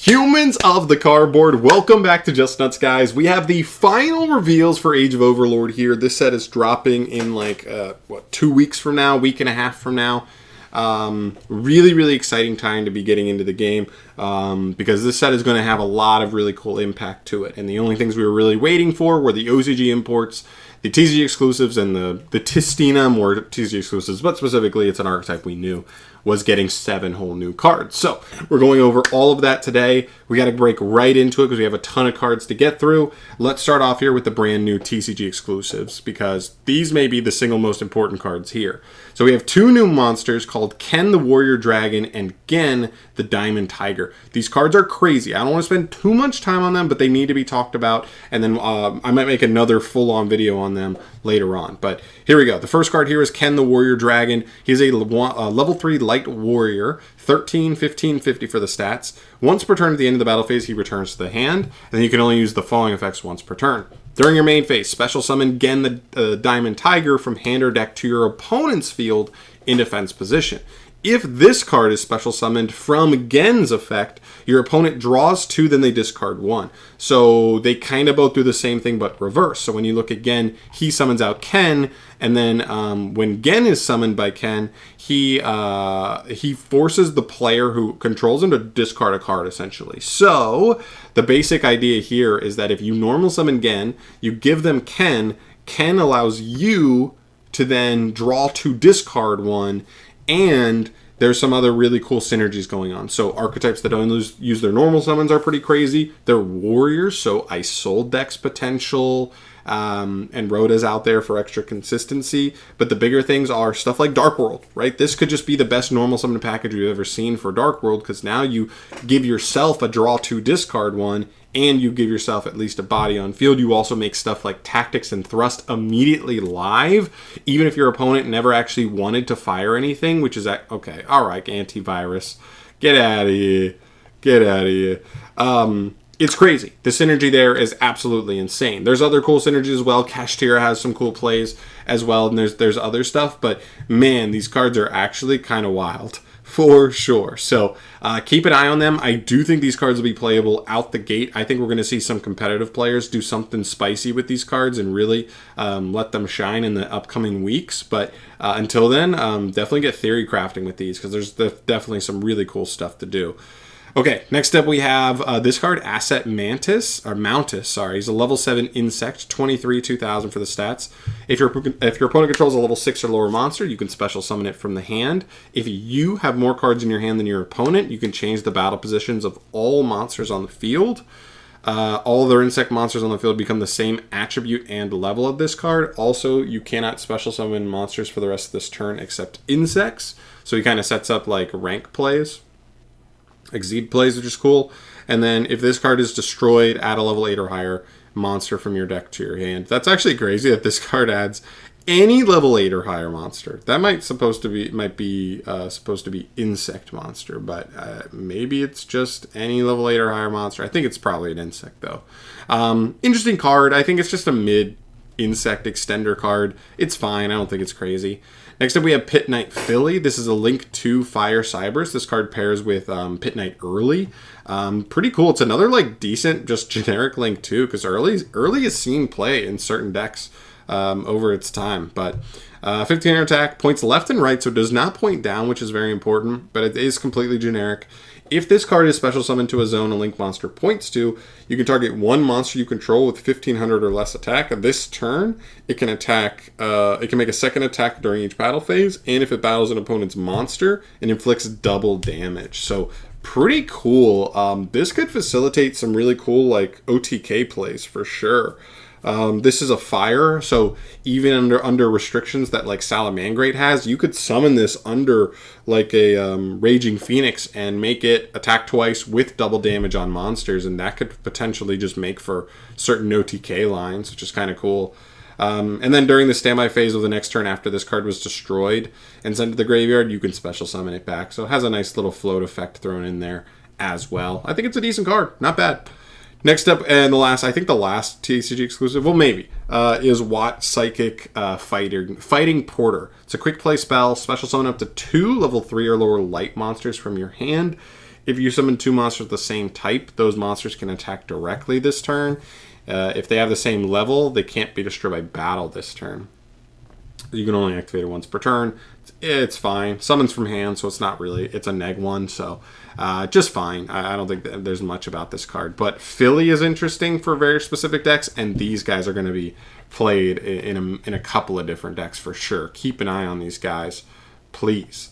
Humans of the cardboard, welcome back to Just Nuts, guys. We have the final reveals for Age of Overlord here. This set is dropping in like, 2 weeks from now, week and a half from now. Really exciting time to be getting into the game because this set is going to have a lot of really cool impact to it. And the only things we were really waiting for were the OCG imports, the TCG exclusives, and the Testina, more TCG exclusives, but specifically it's an archetype we knew was getting 7 whole new cards. So we're going over all of that today. We got to break right into it because we have a ton of cards to get through. Let's start off here with the brand new TCG exclusives because these may be the single most important cards here. So we have 2 new monsters called Ken the Warrior Dragon and Gen the Diamond Tiger. These cards are crazy. I don't want to spend too much time on them, but they need to be talked about. And then I might make another full-on video on them later on. But here we go. The first card here is Ken the Warrior Dragon. He's a level 3 light warrior, 13, 15, 50 for the stats. Once per turn at the end of the battle phase, he returns to the hand, and then you can only use the following effects once per turn. During your main phase, special summon Gen the Diamond Tiger from hand or deck to your opponent's field in defense position. If this card is special summoned from Gen's effect, your opponent draws 2, then they discard 1. So they kind of both do the same thing but reverse. So when you look at Gen, he summons out Ken, and then when Gen is summoned by Ken, he forces the player who controls him to discard a card, essentially. So the basic idea here is that if you normal summon Gen, you give them Ken, Ken allows you to then draw 2, discard 1, and there's some other really cool synergies going on. So archetypes that don't use their normal summons are pretty crazy. They're warriors, so Isolde decks potential, and Rhoda's out there for extra consistency. But the bigger things are stuff like Dark World, right? This could just be the best normal summon package we've ever seen for Dark World, because now you give yourself a draw 2, discard 1, and you give yourself at least a body on field. You also make stuff like Tactics and Thrust immediately live, even if your opponent never actually wanted to fire anything, which is, okay, all right, antivirus. Get out of here. Get out of here. It's crazy. The synergy there is absolutely insane. There's other cool synergies as well. Kashtira has some cool plays as well, and there's other stuff, but man, these cards are actually kind of wild. For sure. So keep an eye on them. I do think these cards will be playable out the gate. I think we're going to see some competitive players do something spicy with these cards and really let them shine in the upcoming weeks. But until then, definitely get theory crafting with these because there's definitely some really cool stuff to do. Okay, next up we have this card, Asset Mantis, or Mountis, sorry. He's a level 7 insect, 23, 2000 for the stats. If your opponent controls a level 6 or lower monster, you can special summon it from the hand. If you have more cards in your hand than your opponent, you can change the battle positions of all monsters on the field. All other insect monsters on the field become the same attribute and level of this card. Also, you cannot special summon monsters for the rest of this turn except insects. So he kind of sets up like rank plays. Exceed plays, which is cool. And then if this card is destroyed, add a level 8 or higher monster from your deck to your hand. That's actually crazy that this card adds any level 8 or higher monster. That might be supposed to be insect monster, but maybe it's just any level 8 or higher monster. I think it's probably an insect though. Interesting card. I think it's just a mid insect extender card. It's fine. I don't think it's crazy. Next up, we have Pit Knight Philly. This is a Link to Fire Cybers. This card pairs with Pit Knight Early. Pretty cool. It's another like decent, just generic Link too, because early is seen play in certain decks over its time. But 15 attack, points left and right, so it does not point down, which is very important, but it is completely generic. If this card is special summoned to a zone a Link monster points to, you can target one monster you control with 1500 or less attack. This turn, it can attack. It can make a second attack during each battle phase, and if it battles an opponent's monster, it inflicts double damage. So pretty cool. This could facilitate some really cool like OTK plays for sure. This is a fire, so even under restrictions that like Salamangrate has, you could summon this under like a Raging Phoenix and make it attack twice with double damage on monsters, and that could potentially just make for certain OTK lines, which is kind of cool. And then during the standby phase of the next turn after this card was destroyed and sent to the graveyard, you can special summon it back. So it has a nice little float effect thrown in there as well. I think it's a decent card. Not bad. Next up, and the last TCG exclusive, well maybe, is Watt Psychic Fighting Porter. It's a quick play spell, special summon up to 2 level 3 or lower light monsters from your hand. If you summon 2 monsters with the same type, those monsters can attack directly this turn. If they have the same level, they can't be destroyed by battle this turn. You can only activate it once per turn. It's fine. Summons from hand, so it's not really, it's a neg one, so just fine. I don't think that there's much about this card. But Philly is interesting for very specific decks, and these guys are going to be played in a couple of different decks for sure. Keep an eye on these guys, please.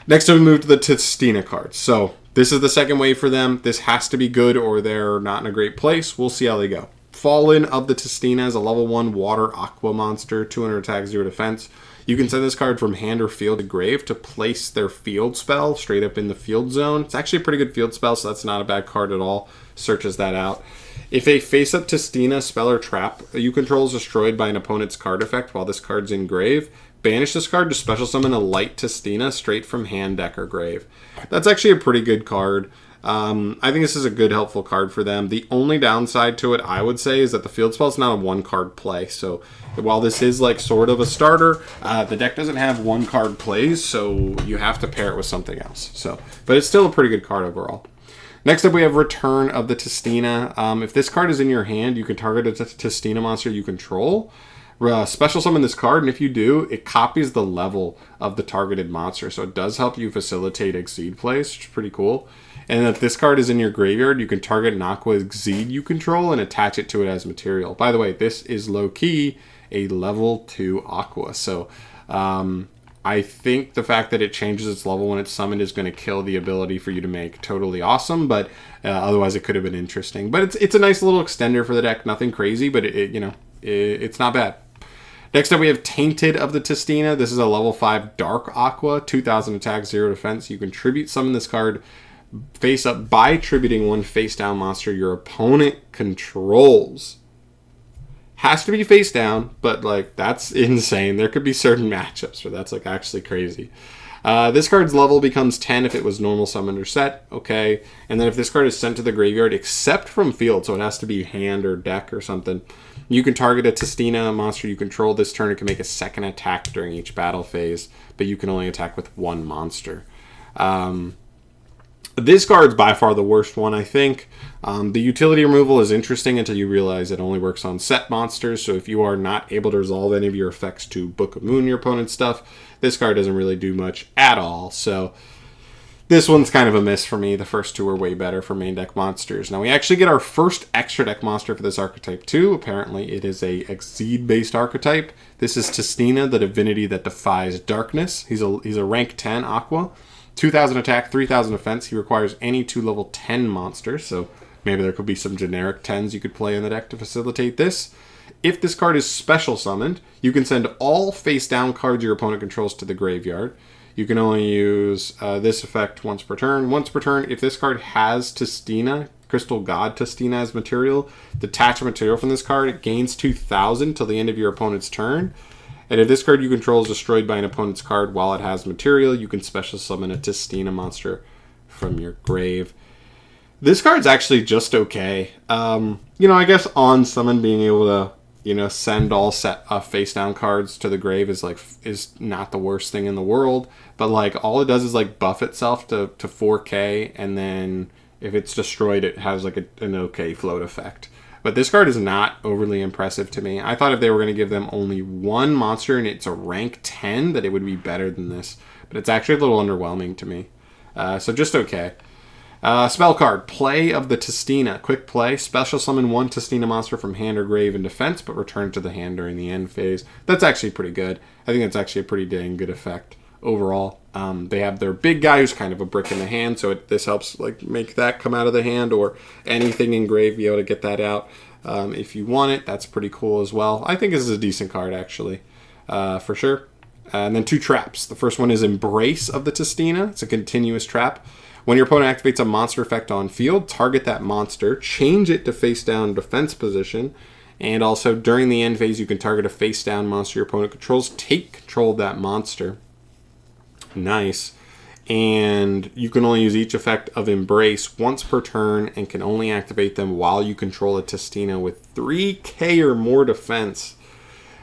Next up, we move to the Testina cards. So this is the second wave for them. This has to be good or they're not in a great place. We'll see how they go. Fallen of the Testina is a level 1 water aqua monster, 200 attack, 0 defense. You can send this card from hand or field to grave to place their field spell straight up in the field zone. It's actually a pretty good field spell, so that's not a bad card at all. Searches that out. If a face-up Testina spell or trap you control is destroyed by an opponent's card effect while this card's in grave, banish this card to special summon a light Testina straight from hand, deck, or grave. That's actually a pretty good card. I think this is a good, helpful card for them. The only downside to it, I would say, is that the field spell is not a one-card play. So while this is like sort of a starter, the deck doesn't have one-card plays, so you have to pair it with something else. But it's still a pretty good card overall. Next up, we have Return of the Testina. If this card is in your hand, you can target a Testina monster you control. Special summon this card, and if you do, it copies the level of the targeted monster. So it does help you facilitate Exceed plays, which is pretty cool. And if this card is in your graveyard, you can target an Aqua Exceed you control and attach it to it as material. By the way, this is low-key a level 2 Aqua. So I think the fact that it changes its level when it's summoned is going to kill the ability for you to make totally awesome, but otherwise it could have been interesting. But it's a nice little extender for the deck. Nothing crazy, but it's not bad. Next up, we have Tainted of the Testina. This is a level 5 Dark Aqua, 2,000 attack, 0 defense. You can tribute summon this card face up by tributing one face down monster your opponent controls. Has to be face down, but like that's insane. There could be certain matchups where that's like actually crazy. This card's level becomes 10 if it was normal summoned or set. Okay. And then if this card is sent to the graveyard except from field, so it has to be hand or deck or something, you can target a Testina monster you control this turn. It can make a second attack during each battle phase, but you can only attack with one monster. This card's by far the worst one, I think. The utility removal is interesting until you realize it only works on set monsters, so if you are not able to resolve any of your effects to Book of Moon your opponent's stuff, this card doesn't really do much at all. So this one's kind of a miss for me. The first two are way better for main deck monsters. Now we actually get our first extra deck monster for this archetype too. Apparently it is a Exceed-based archetype. This is Testina, the divinity that defies darkness. He's a rank 10 Aqua. 2,000 attack, 3,000 defense. He requires any 2 level 10 monsters, so maybe there could be some generic 10s you could play in the deck to facilitate this. If this card is special summoned, you can send all face down cards your opponent controls to the graveyard. You can only use this effect once per turn. Once per turn, if this card has Testina, Crystal God Testina as material, detach a material from this card. It gains 2,000 till the end of your opponent's turn. And if this card you control is destroyed by an opponent's card while it has material, you can special summon a Testina monster from your grave. This card's actually just okay. I guess on summon being able to, send all set face down cards to the grave is not the worst thing in the world. But all it does is buff itself to 4K, and then if it's destroyed, it has an okay float effect. But this card is not overly impressive to me. I thought if they were going to give them only one monster and it's a rank 10, that it would be better than this. But it's actually a little underwhelming to me. So just okay. Spell card, Play of the Testina. Quick play, special summon one Testina monster from hand or grave in defense, but return to the hand during the end phase. That's actually pretty good. I think that's actually a pretty dang good effect overall. They have their big guy who's kind of a brick in the hand, so this helps make that come out of the hand, or anything in grave be able to get that out if you want it. That's pretty cool as well. I think this is a decent card actually, for sure. And then 2 traps. The first one is Embrace of the Testina. It's a continuous trap. When your opponent activates a monster effect on field, target that monster, change it to face down defense position, and also during the end phase you can target a face down monster your opponent controls, take control of that monster. Nice. And you can only use each effect of Embrace once per turn and can only activate them while you control a Testina with 3k or more defense.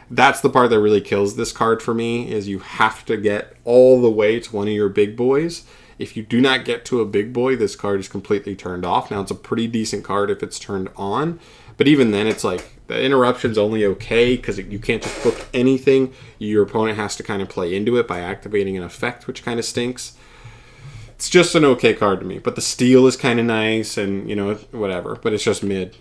That's the part that really kills this card for me, is you have to get all the way to one of your big boys. If you do not get to a big boy, this card is completely turned off. Now, it's a pretty decent card if it's turned on, but even then, it's like the interruption's only okay because you can't just book anything. Your opponent has to kind of play into it by activating an effect, which kind of stinks. It's just an okay card to me, but the steal is kind of nice and, you know, whatever, but it's just mid.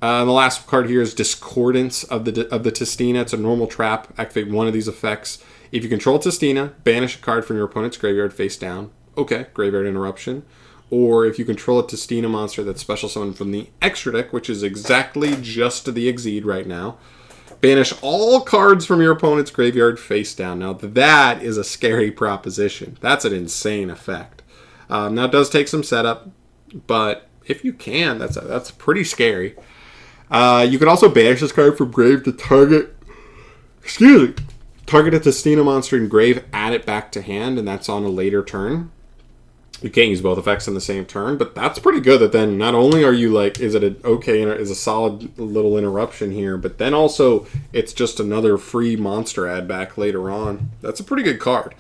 The last card here is Discordance of the Testina. It's a normal trap. Activate one of these effects. If you control Testina, banish a card from your opponent's graveyard face down. Okay, graveyard interruption. Or if you control a Testina monster that's special summoned from the extra deck, which is exactly just the Exceed right now, banish all cards from your opponent's graveyard face down. Now that is a scary proposition. That's an insane effect. Now it does take some setup, but if you can, that's pretty scary. You can also banish this card from grave to target a Testina monster in grave, add it back to hand, and that's on a later turn. You can't use both effects in the same turn, but that's pretty good that then not only are you like, is it a solid little interruption here, but then also it's just another free monster add back later on. That's a pretty good card.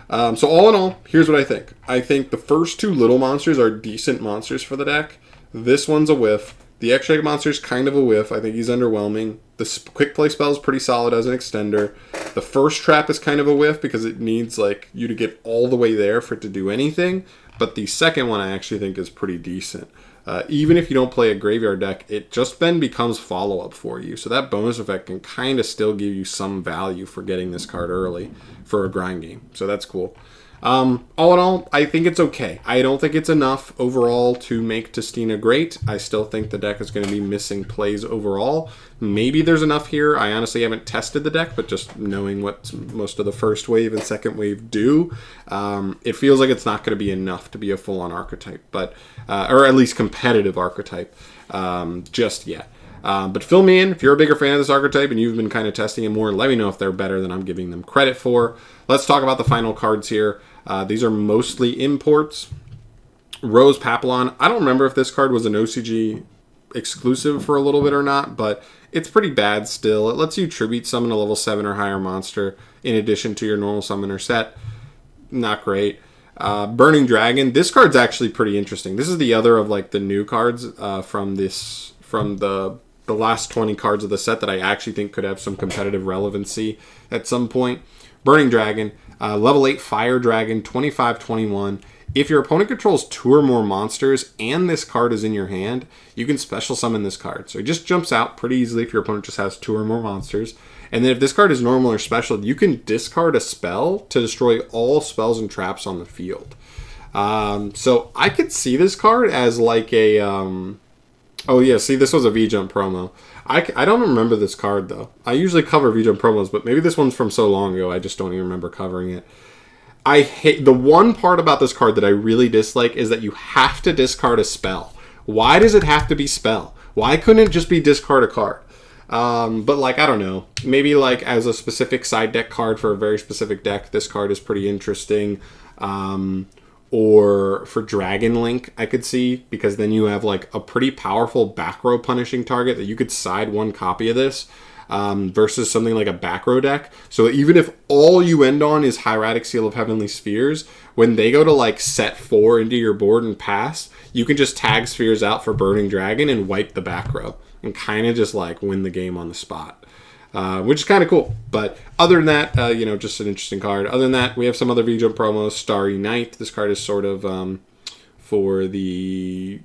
So all in all, here's what I think. I think the first two little monsters are decent monsters for the deck. This one's a whiff. The extra monster is kind of a whiff. I think he's underwhelming. The quick play spell is pretty solid as an extender. The first trap is kind of a whiff because it needs like you to get all the way there for it to do anything. But the second one I actually think is pretty decent. Even if you don't play a graveyard deck, it just then becomes follow-up for you. So that bonus effect can kind of still give you some value for getting this card early for a grind game. So that's cool. All in all, I think it's okay. I don't think it's enough overall to make Testina great. I still think the deck is going to be missing plays overall. Maybe there's enough here. I honestly haven't tested the deck, but just knowing what most of the first wave and second wave do, it feels like it's not going to be enough to be a full-on archetype, but or at least competitive archetype just yet. But fill me in if you're a bigger fan of this archetype and you've been kind of testing it more. Let me know if they're better than I'm giving them credit for. Let's talk about the final cards here. These are mostly imports. Rose Papillon. I don't remember if this card was an OCG exclusive for a little bit or not, but it's pretty bad still. It lets you tribute summon a level 7 or higher monster in addition to your normal summoner set. Not great. Burning Dragon. This card's actually pretty interesting. This is the other of like the new cards from the last 20 cards of the set that I actually think could have some competitive relevancy at some point. Burning Dragon, level 8 Fire Dragon, 25/21. If your opponent controls 2 or more monsters and this card is in your hand, you can special summon this card. So it just jumps out pretty easily if your opponent just has 2 or more monsters. And then if this card is normal or special, you can discard a spell to destroy all spells and traps on the field. So I could see this card as like a... oh yeah, see, this was a V-Jump promo. I don't remember this card, though. I usually cover V-Jump promos, but maybe this one's from so long ago, I just don't even remember covering it. I hate... The one part about this card that I really dislike is that you have to discard a spell. Why does it have to be spell? Why couldn't it just be discard a card? But, like, I don't know. Maybe, like, as a specific side deck card for a very specific deck, this card is pretty interesting. Or for Dragon Link, I could see, because then you have like a pretty powerful back row punishing target that you could side one copy of this versus something like a back row deck. So even if all you end on is Hieratic Seal of Heavenly Spheres, when they go to like set 4 into your board and pass, you can just tag spheres out for Burning Dragon and wipe the back row and kind of just like win the game on the spot. Which is kind of cool. But other than that, just an interesting card. Other than that, we have some other V-Jump promos. Starry Night. This card is sort of for the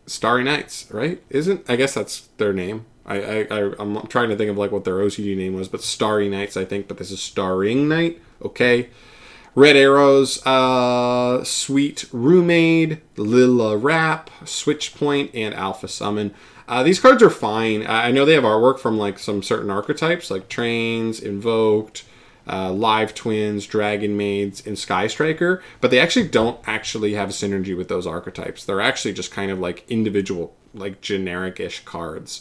Starry Knights, right? I guess that's their name. I'm trying to think of like what their OCD name was, but Starry Knights, I think. But this is Starring Night. Okay. Red Arrows, Sweet Roommate, Lilla Wrap, Switch Point, and Alpha Summon. These cards are fine. I know they have artwork from like some certain archetypes, like Trains, Invoked, Live Twins, Dragon Maids, and Sky Striker, but they actually don't actually have synergy with those archetypes. They're actually just kind of like individual, like generic-ish cards.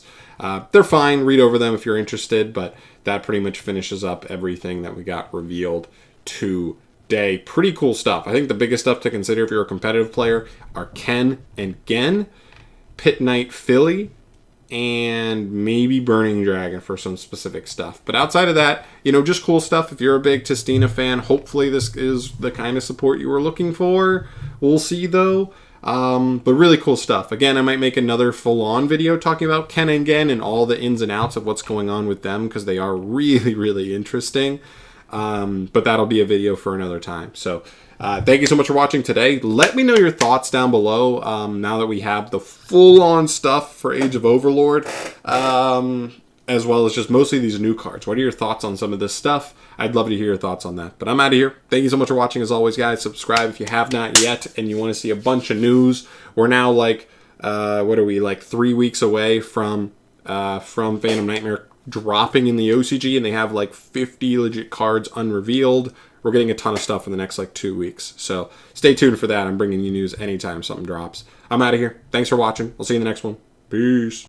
They're fine. Read over them if you're interested, but that pretty much finishes up everything that we got revealed today. Pretty cool stuff. I think the biggest stuff to consider if you're a competitive player are Ken and Gen, Pit Knight Philly, and maybe Burning Dragon for some specific stuff. But outside of that, you know, just cool stuff. If you're a big Testina fan, hopefully this is the kind of support you were looking for. We'll see, though. But really cool stuff. Again, I might make another full-on video talking about Ken and Gen and all the ins and outs of what's going on with them, because they are really, really interesting. But that'll be a video for another time. So thank you so much for watching today. Let me know your thoughts down below now that we have the full-on stuff for Age of Overlord, as well as just mostly these new cards. What are your thoughts on some of this stuff? I'd love to hear your thoughts on that. But I'm out of here. Thank you so much for watching as always, guys. Subscribe if you have not yet and you want to see a bunch of news. We're now like, what are we, like 3 weeks away from Phantom Nightmare dropping in the OCG, and they have like 50 legit cards unrevealed. We're getting a ton of stuff in the next like 2 weeks. So stay tuned for that. I'm bringing you news anytime something drops. I'm out of here. Thanks for watching. I'll see you in the next one. Peace.